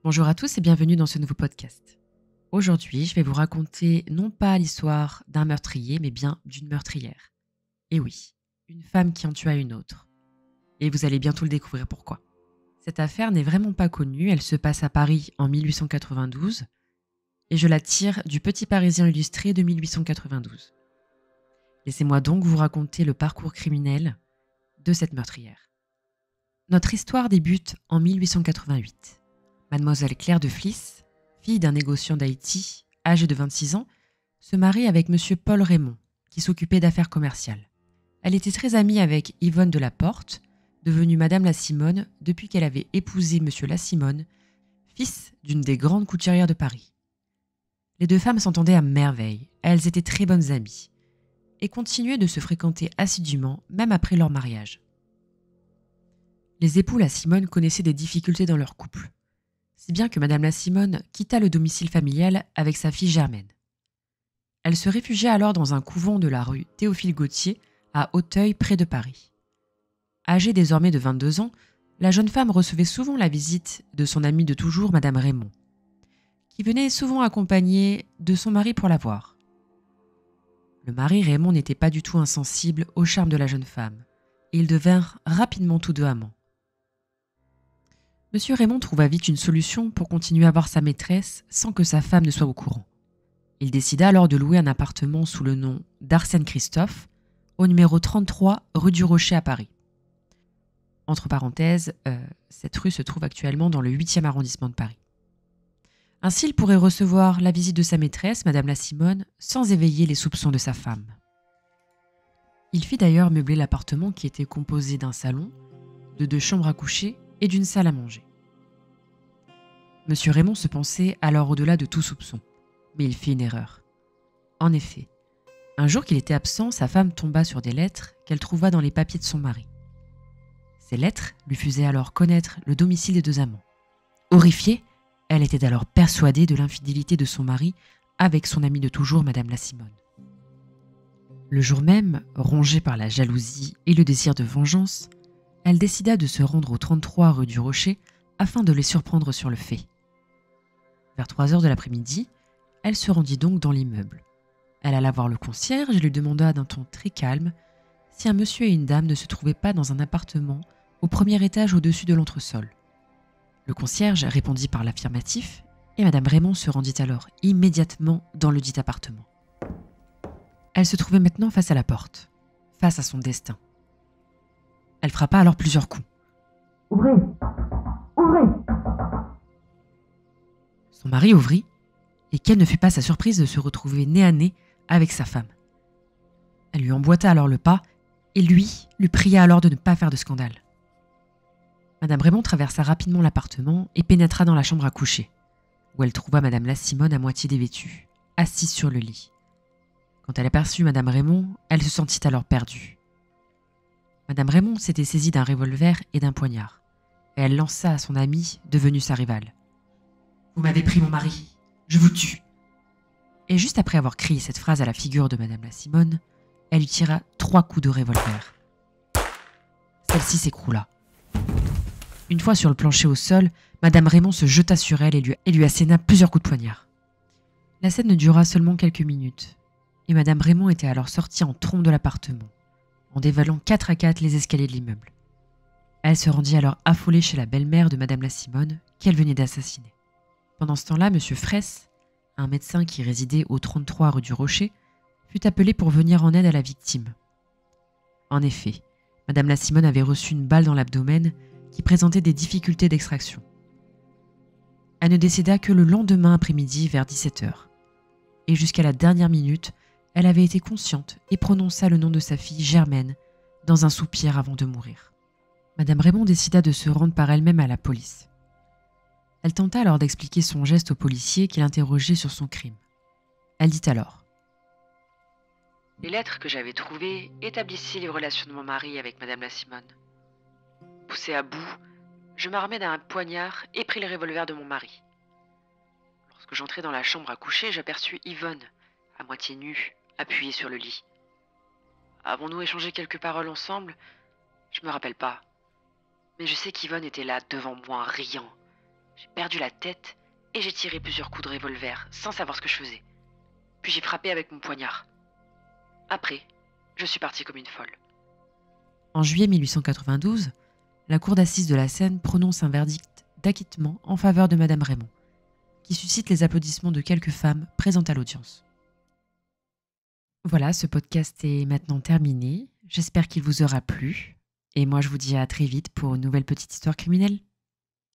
Bonjour à tous et bienvenue dans ce nouveau podcast. Aujourd'hui, je vais vous raconter non pas l'histoire d'un meurtrier, mais bien d'une meurtrière. Et oui, une femme qui en tua une autre. Et vous allez bientôt le découvrir pourquoi. Cette affaire n'est vraiment pas connue, elle se passe à Paris en 1892 et je la tire du Petit Parisien illustré de 1892. Laissez-moi donc vous raconter le parcours criminel de cette meurtrière. Notre histoire débute en 1888. Mademoiselle Claire de Fliss, fille d'un négociant d'Haïti, âgée de 26 ans, se marie avec monsieur Paul Raymond, qui s'occupait d'affaires commerciales. Elle était très amie avec Yvonne de la Porte, devenue Madame la Simone depuis qu'elle avait épousé monsieur la Simone, fils d'une des grandes couturières de Paris. Les deux femmes s'entendaient à merveille, elles étaient très bonnes amies, et continuaient de se fréquenter assidûment même après leur mariage. Les époux la Simone connaissaient des difficultés dans leur couple, si bien que Madame la Simone quitta le domicile familial avec sa fille Germaine. Elle se réfugia alors dans un couvent de la rue Théophile-Gautier à Auteuil près de Paris. Âgée désormais de 22 ans, la jeune femme recevait souvent la visite de son amie de toujours, Madame Raymond, qui venait souvent accompagnée de son mari pour la voir. Le mari Raymond n'était pas du tout insensible au charme de la jeune femme, et ils devinrent rapidement tous deux amants. Monsieur Raymond trouva vite une solution pour continuer à voir sa maîtresse sans que sa femme ne soit au courant. Il décida alors de louer un appartement sous le nom d'Arsène Christophe, au numéro 33 rue du Rocher à Paris. Entre parenthèses, cette rue se trouve actuellement dans le 8e arrondissement de Paris. Ainsi, il pourrait recevoir la visite de sa maîtresse, Madame la Simone, sans éveiller les soupçons de sa femme. Il fit d'ailleurs meubler l'appartement qui était composé d'un salon, de 2 chambres à coucher et d'une salle à manger. Monsieur Raymond se pensait alors au-delà de tout soupçon, mais il fit une erreur. En effet, un jour qu'il était absent, sa femme tomba sur des lettres qu'elle trouva dans les papiers de son mari. Ces lettres lui faisaient alors connaître le domicile des deux amants. Horrifiée, elle était alors persuadée de l'infidélité de son mari avec son amie de toujours, Madame la Simone. Le jour même, rongée par la jalousie et le désir de vengeance, elle décida de se rendre au 33 rue du Rocher afin de les surprendre sur le fait. Vers 3 heures de l'après-midi, elle se rendit donc dans l'immeuble. Elle alla voir le concierge et lui demanda d'un ton très calme si un monsieur et une dame ne se trouvaient pas dans un appartement au premier étage au-dessus de l'entresol. Le concierge répondit par l'affirmatif et Madame Raymond se rendit alors immédiatement dans le dit appartement. Elle se trouvait maintenant face à la porte, face à son destin. Elle frappa alors plusieurs coups. « Ouvrez ! Ouvrez !» Son mari ouvrit, et quelle ne fut pas sa surprise de se retrouver nez à nez avec sa femme. Elle lui emboîta alors le pas, et lui pria alors de ne pas faire de scandale. Madame Raymond traversa rapidement l'appartement et pénétra dans la chambre à coucher, où elle trouva Madame la Simone à moitié dévêtue, assise sur le lit. Quand elle aperçut Madame Raymond, elle se sentit alors perdue. Madame Raymond s'était saisie d'un revolver et d'un poignard, et elle lança à son amie, devenue sa rivale. « Vous m'avez pris mon mari, je vous tue !» Et juste après avoir crié cette phrase à la figure de Madame la Simone, elle lui tira 3 coups de revolver. Celle-ci s'écroula. Une fois sur le plancher au sol, Madame Raymond se jeta sur elle et lui asséna plusieurs coups de poignard. La scène ne dura seulement quelques minutes, et Madame Raymond était alors sortie en trombe de l'appartement, en dévalant 4 à 4 les escaliers de l'immeuble. Elle se rendit alors affolée chez la belle-mère de Madame la Simone, qu'elle venait d'assassiner. Pendant ce temps-là, Monsieur Fraisse, un médecin qui résidait au 33 rue du Rocher, fut appelé pour venir en aide à la victime. En effet, Madame la Simone avait reçu une balle dans l'abdomen qui présentait des difficultés d'extraction. Elle ne décéda que le lendemain après-midi vers 17h. Et jusqu'à la dernière minute, elle avait été consciente et prononça le nom de sa fille Germaine dans un soupir avant de mourir. Madame Raymond décida de se rendre par elle-même à la police. Elle tenta alors d'expliquer son geste au policier qui l'interrogeait sur son crime. Elle dit alors : « Les lettres que j'avais trouvées établissaient les relations de mon mari avec Madame la Simone. Poussé à bout, je m'armai d'un poignard et pris le revolver de mon mari. Lorsque j'entrai dans la chambre à coucher, j'aperçus Yvonne, à moitié nue, appuyée sur le lit. Avons-nous échangé quelques paroles ensemble ? Je me rappelle pas. Mais je sais qu'Yvonne était là devant moi, riant. J'ai perdu la tête et j'ai tiré plusieurs coups de revolver sans savoir ce que je faisais. Puis j'ai frappé avec mon poignard. Après, je suis partie comme une folle. En juillet 1892, la cour d'assises de la Seine prononce un verdict d'acquittement en faveur de Madame Raymond, qui suscite les applaudissements de quelques femmes présentes à l'audience. Voilà, ce podcast est maintenant terminé. J'espère qu'il vous aura plu. Et moi, je vous dis à très vite pour une nouvelle petite histoire criminelle.